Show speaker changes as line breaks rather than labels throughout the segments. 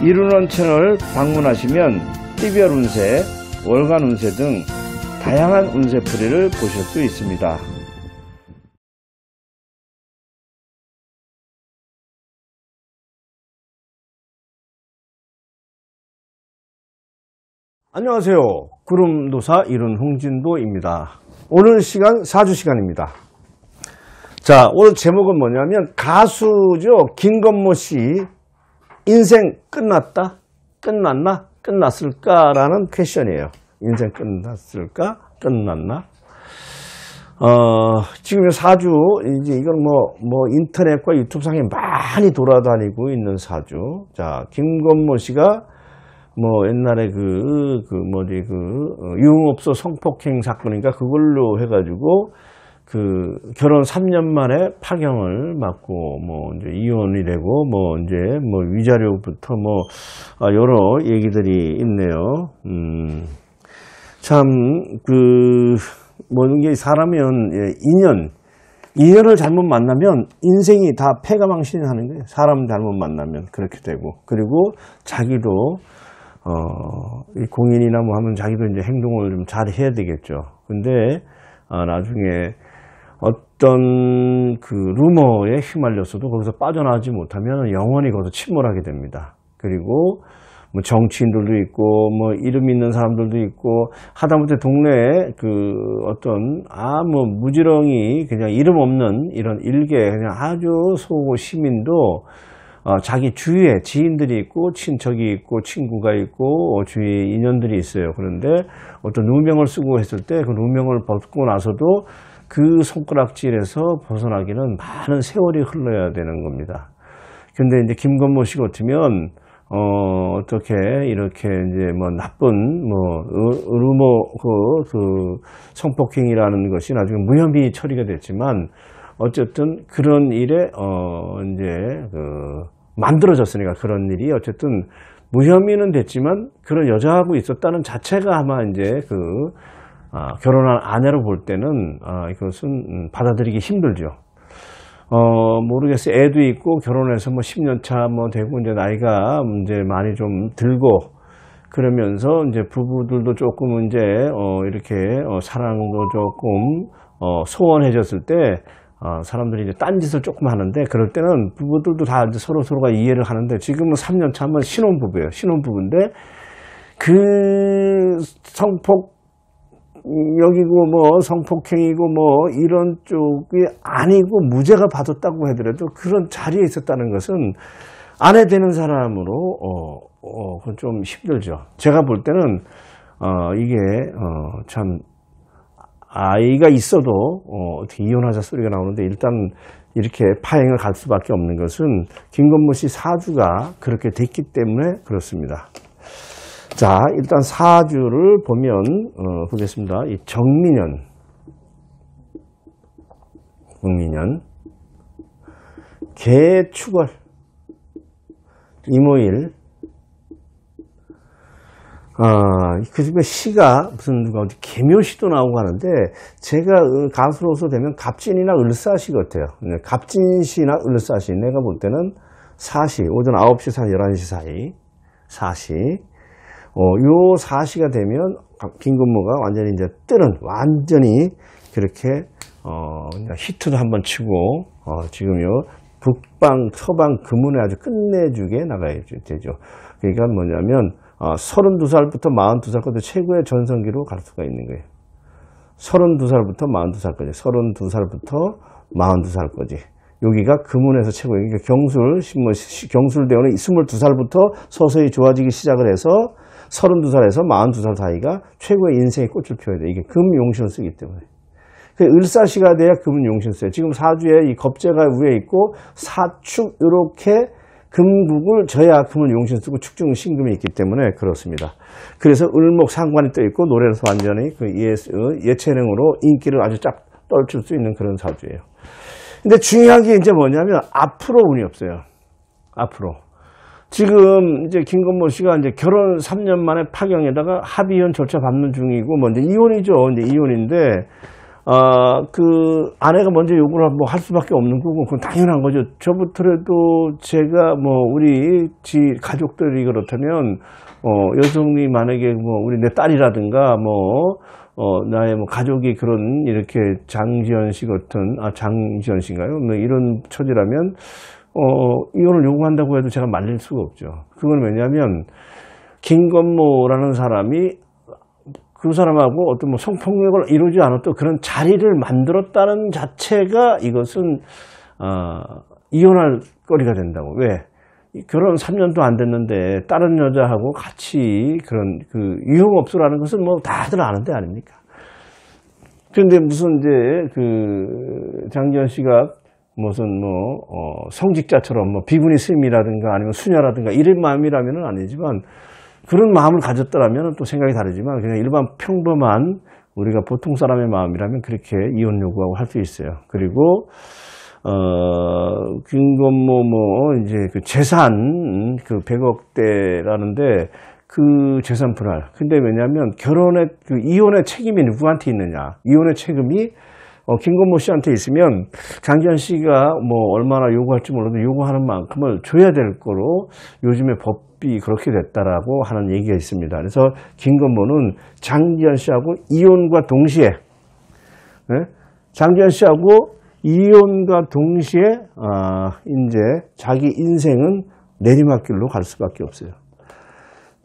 이룬원 채널 방문하시면 띠별 운세, 월간 운세 등 다양한 운세풀이를 보실 수 있습니다. 안녕하세요. 구름도사 이룬 홍진도입니다. 오늘 시간 사주 시간입니다. 자, 오늘 제목은 뭐냐면 가수죠. 김건모 씨 인생 끝났다? 끝났나? 끝났을까라는 퀘션이에요. 인생 끝났을까? 끝났나? 지금 사주, 이제 이건 뭐 인터넷과 유튜브상에 많이 돌아다니고 있는 사주. 자, 김건모 씨가 옛날에 유흥업소 성폭행 사건인가 그걸로 해가지고 결혼 3년 만에 파경을 맞고 이제 이혼이 되고 위자료부터 여러 얘기들이 있네요. 참 이게 사람은 인연을 잘못 만나면 인생이 다 패가망신하는 거예요. 사람 잘못 만나면 그렇게 되고, 그리고 자기도 이 공인이나 하면 자기도 이제 행동을 좀 잘 해야 되겠죠. 근데 나중에 어떤 루머에 휘말렸어도 거기서 빠져나오지 못하면 영원히 거기서 침몰하게 됩니다. 그리고 정치인들도 있고 이름 있는 사람들도 있고 하다못해 동네에 무지렁이 그냥 이름 없는 이런 일개 그냥 아주 소고 시민도 자기 주위에 지인들이 있고 친척이 있고 친구가 있고 주위에 인연들이 있어요. 그런데 어떤 누명을 쓰고 했을 때 그 누명을 벗고 나서도 그 손가락질에서 벗어나기는 많은 세월이 흘러야 되는 겁니다. 근데 이제 김건모 씨 같으면 어떻게 이렇게 이제 나쁜 성폭행이라는 것이 나중에 무혐의 처리가 됐지만 어쨌든 그런 일에 만들어졌으니까 그런 일이 어쨌든 무혐의는 됐지만 그런 여자하고 있었다는 자체가 아마 이제 결혼한 아내로 볼 때는 이것은 받아들이기 힘들죠. 모르겠어요. 애도 있고 결혼해서 10년 차 되고 이제 나이가 이제 많이 좀 들고 그러면서 이제 부부들도 조금 이제 이렇게 사랑도 조금 소원해졌을 때 사람들이 이제 딴짓을 조금 하는데 그럴 때는 부부들도 다 이제 서로가 이해를 하는데 지금은 3년 차면 신혼부부예요. 신혼부부인데 여기고 성폭행이고 이런 쪽이 아니고 무죄가 받았다고 하더라도 그런 자리에 있었다는 것은 아내 되는 사람으로 그건 좀 힘들죠. 제가 볼 때는 이게 참 아이가 있어도 어떻게 이혼하자 소리가 나오는데 일단 이렇게 파행을 갈 수밖에 없는 것은 김건모 씨 사주가 그렇게 됐기 때문에 그렇습니다. 자, 일단 사주를 보겠습니다. 이 정민년, 개축월, 이모일, 그 중에 시가 어디 개묘시도 나오고 하는데 제가 가수로서 되면 갑진이나 을사시 같아요. 갑진시나 을사시, 내가 볼 때는 사시, 오전 9시에서 11시 사이, 사시. 요 사시가 되면 김건모가 완전히 이제 완전히 그렇게 히트도 한번 치고 지금 요 북방 서방 금운에 아주 끝내주게 나가야 되죠. 그러니까 뭐냐면 32살부터 42살까지 최고의 전성기로 갈 수가 있는 거예요. 32살부터 42살까지, 32살부터 42살까지. 여기가 금운에서 최고예요. 그러니까 경술대원은 22살부터 서서히 좋아지기 시작을 해서 32살에서 42살 사이가 최고의 인생의 꽃을 피워야 돼. 이게 금용신을 쓰기 때문에. 을사시가 돼야 금용신을 써요. 지금 사주에 이 겁재가 위에 있고 사축 이렇게 금국을 져야 금은 용신 쓰고 축중은 신금이 있기 때문에 그렇습니다. 그래서 을목 상관이 떠 있고 노래에서 완전히 예체능으로 인기를 아주 쫙 떨칠 수 있는 그런 사주예요. 근데 중요한 게 이제 뭐냐면 앞으로 운이 없어요. 앞으로. 지금 이제 김건모 씨가 이제 결혼 3년 만에 파경에다가 합의혼 절차 밟는 중이고 이제 이혼이죠. 이제 이혼인데 그 아내가 먼저 요구를 뭐 할 수밖에 없는 거고, 그건 당연한 거죠. 저부터라도 제가 뭐 우리 가족들이 그렇다면, 여성이 만약에 뭐 우리 내 딸이라든가 뭐, 나의 뭐 가족이 그런 이렇게 장지연 씨 같은, 장지연 씨인가요? 뭐 이런 처지라면, 이혼을 요구한다고 해도 제가 말릴 수가 없죠. 그건 왜냐하면, 김건모라는 사람이 그 사람하고 어떤 뭐 성폭력을 이루지 않았던 그런 자리를 만들었다는 자체가 이것은, 이혼할 거리가 된다고. 왜? 결혼 3년도 안 됐는데 다른 여자하고 같이 그런 유흥업소라는 것은 뭐 다들 아는 데 아닙니까? 그런데 무슨 이제 장지연 씨가 무슨 뭐, 성직자처럼 뭐 비구니 스님이라든가 아니면 수녀라든가 이런 마음이라면은 아니지만 그런 마음을 가졌더라면 또 생각이 다르지만 그냥 일반 평범한 우리가 보통 사람의 마음이라면 그렇게 이혼 요구하고 할 수 있어요. 그리고 김건모 뭐 이제 그 재산 100억대라는데 그 재산 분할. 근데 왜냐하면 이혼의 책임이 누구한테 있느냐? 이혼의 책임이 김건모 씨한테 있으면 장지연 씨가 뭐 얼마나 요구할지 몰라도 요구하는 만큼을 줘야 될 거로 요즘에 법이 그렇게 됐다라고 하는 얘기가 있습니다. 그래서 김건모는 장지연 씨하고 이혼과 동시에, 장지연 씨하고 이혼과 동시에 이제 자기 인생은 내리막길로 갈 수밖에 없어요.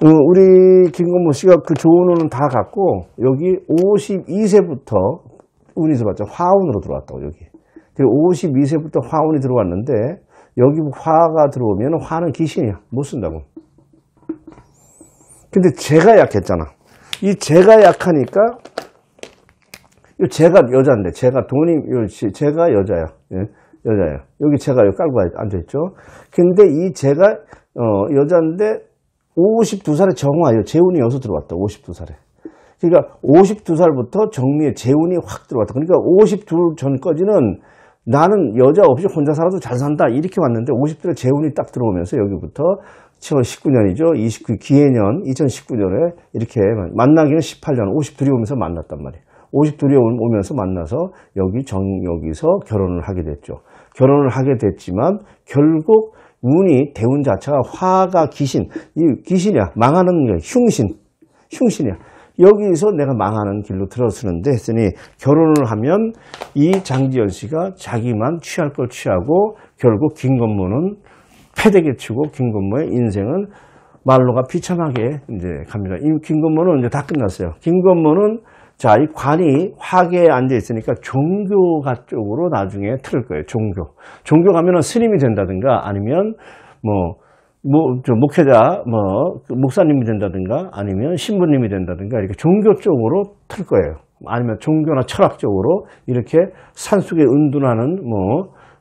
우리 김건모 씨가 그 좋은 운은 다 갖고 여기 52세부터 운이 들어왔죠. 화운으로 들어왔다고 여기. 그리고 52세부터 화운이 들어왔는데 여기 화가 들어오면 화는 귀신이야. 못 쓴다고. 근데 제가 약했잖아. 이 제가 약하니까 제가 여자인데 제가 제가 여자야. 예, 여자예요. 여기 제가 여기 깔고 앉아있죠. 근데 이 제가 여자인데 52살에 정화예요. 재운이 여기서 들어왔다. 52살에. 그러니까 52살부터 정미의 재운이 확 들어왔다. 그러니까 52 전까지는 나는 여자 없이 혼자 살아도 잘 산다 이렇게 왔는데 50살에 재운이 딱 들어오면서 여기부터 2019년이죠. 29 기해년 2019년에 이렇게 만나기는 18년 52이 오면서 만났단 말이에요. 52이 오면서 만나서 여기서 결혼을 하게 됐죠. 결혼을 하게 됐지만 결국 운이 대운 자체가 화가 귀신, 이 귀신이야. 망하는 거야. 흉신이야. 여기서 내가 망하는 길로 들어서는데 했으니 결혼을 하면 이 장지연 씨가 자기만 취할 걸 취하고 결국 김건모는 패대기 치고 김건모의 인생은 말로가 비참하게 이제 갑니다. 이 김건모는 이제 다 끝났어요. 김건모는 자, 이 관이 화계에 앉아 있으니까 종교가 쪽으로 나중에 틀을 거예요. 종교 가면은 스님이 된다든가 아니면 목회자, 목사님이 된다든가 아니면 신부님이 된다든가 이렇게 종교 쪽으로 틀 거예요. 아니면 종교나 철학 쪽으로 이렇게 산속에 은둔하는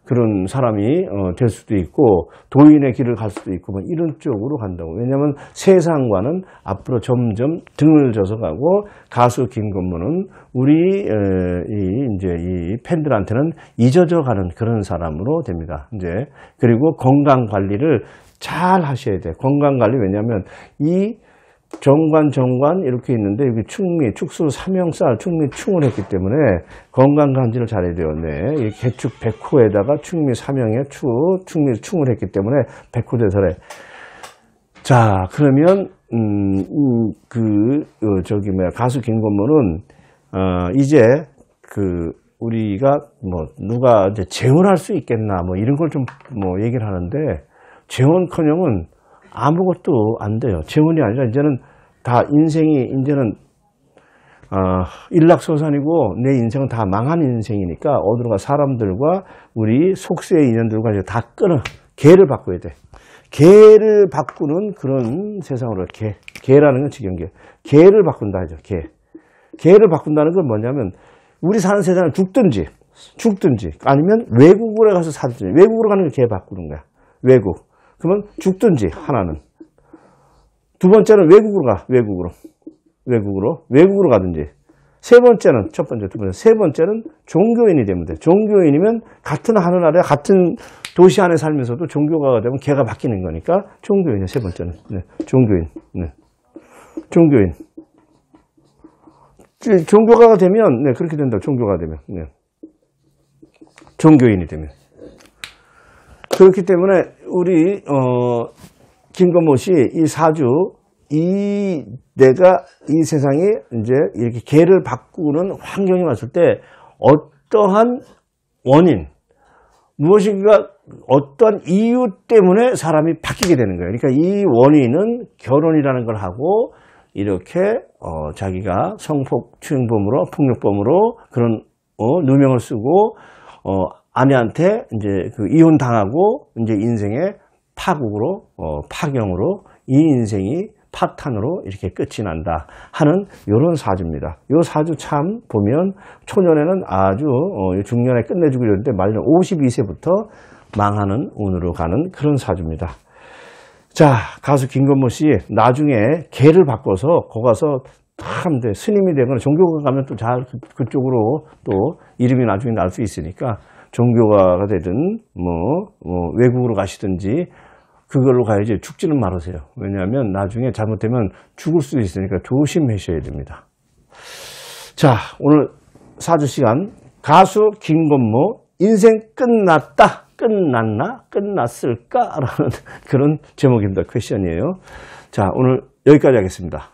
그런 사람이 될 수도 있고 도인의 길을 갈 수도 있고 이런 쪽으로 간다고. 왜냐하면 세상과는 앞으로 점점 등을 져서 가고 가수 김건모는 우리 이 팬들한테는 잊어져 가는 그런 사람으로 됩니다. 이제 그리고 건강 관리를 잘 하셔야 돼. 건강 관리. 왜냐하면 이 정관 이렇게 있는데 여기 축수 삼형살 충을 했기 때문에 건강 관리를 잘해야 돼요. 네. 이 개축 백호에다가 충미 삼형에 충을 했기 때문에 백호대설에. 자, 그러면 가수 김건모는 이제 우리가 누가 이제 재혼할 수 있겠나 이런 걸 좀 얘기를 하는데 재혼커녕은 아무것도 안 돼요. 재혼이 아니라 이제는 다 인생이 이제는 일락소산이고 내 인생은 다 망한 인생이니까 어디로 가 사람들과 우리 속세의 인연들과 이제 다 끊어. 개를 바꿔야 돼. 개를 바꾸는 그런 세상으로 개라는 건 직연계. 개를 바꾼다 하죠. 개를 바꾼다는 건 뭐냐면 우리 사는 세상을 죽든지 아니면 외국으로 가서 살든지 외국으로 가는 게 개 바꾸는 거야. 외국. 그러면 죽든지 하나는. 두 번째는 외국으로 가든지. 세 번째는 첫 번째, 두 번째. 세 번째는 종교인이 되면 돼. 종교인이면 같은 하늘 아래 같은 도시 안에 살면서도 종교가가 되면 걔가 바뀌는 거니까 종교인이야. 세 번째는. 네. 종교인. 네. 종교인. 종교가가 되면, 네, 그렇게 된다. 종교가 되면. 네. 종교인이 되면. 그렇기 때문에, 우리, 김건모 씨, 이 사주, 내가 이 세상에 이제 이렇게 개를 바꾸는 환경이 왔을 때, 어떠한 원인, 무엇인가 어떠한 이유 때문에 사람이 바뀌게 되는 거예요. 그러니까 이 원인은 결혼이라는 걸 하고 이렇게 자기가 성폭행범으로 폭력범으로 그런 누명을 쓰고 아내한테 이제 그 이혼 당하고 이제 인생의 파국으로 파경으로 이 인생이 파탄으로 이렇게 끝이 난다 하는 이런 사주입니다. 이 사주 참 보면 초년에는 아주 중년에 끝내주고 이러는데 말년 52세부터 망하는 운으로 가는 그런 사주입니다. 자, 가수 김건모 씨 나중에 개를 바꿔서 거 가서 참 스님이 되거나 종교가 가면 또 잘 그쪽으로 또 이름이 나중에 날 수 있으니까 종교가가 되든 외국으로 가시든지 그걸로 가야지 죽지는 말으세요. 왜냐하면 나중에 잘못되면 죽을 수 있으니까 조심하셔야 됩니다. 자, 오늘 사주 시간 가수 김건모 인생 끝났다. 끝났나? 끝났을까? 라는 그런 제목입니다. 퀘션이에요. 자, 오늘 여기까지 하겠습니다.